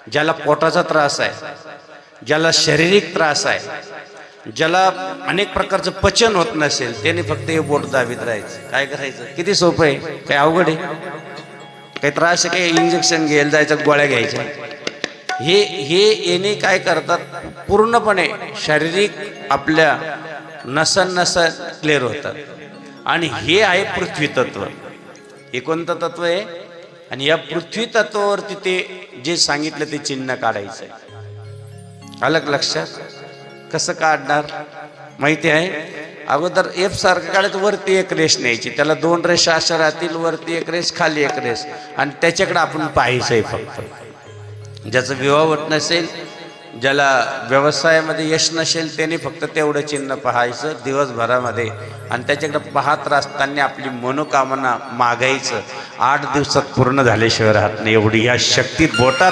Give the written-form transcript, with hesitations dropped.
ज्याला पोटाचा त्रास आहे, ज्याला शारीरिक त्रास आहे, ज्याला अनेक प्रकारचं पचन होत नसेल, त्याने फक्त हे बोट दाबीत राहायचं. काय करायचं? किती सोपं आहे, काही अवघड आहे? काही त्रास आहे, काही इंजेक्शन घ्यायला जायचं, गोळ्या घ्यायच्या? हे येणे काय करतात, पूर्णपणे शारीरिक आपल्या नसन क्लिअर होतात. आणि हे आहे पृथ्वी तत्व. हे कोणतं तत्व आहे? आणि या पृथ्वी तत्वावरती ते जे सांगितलं ते चिन्ह काढायचं आहे. अलग लक्षात? कसं काढणार माहिती आहे? अगोदर एफ सारखं काढायचं, वरती एक रेष न्यायची, त्याला 2 रेषा अशा राहतील, वरती एक रेष, खाली एक रेष, आणि त्याच्याकडे आपण पाहायचंय फक्त. ज्याचा विवाह होत नसेल, ज्याला व्यवसायामध्ये यश नसेल, त्याने फक्त तेवढं चिन्ह पाहायचं दिवसभरामध्ये, आणि त्याच्याकडे पाहत असताना आपली मनोकामना मागायचं. 8 दिवसात पूर्ण झाल्याशिवाय राहत नाही. एवढी ह्या शक्ती बोटात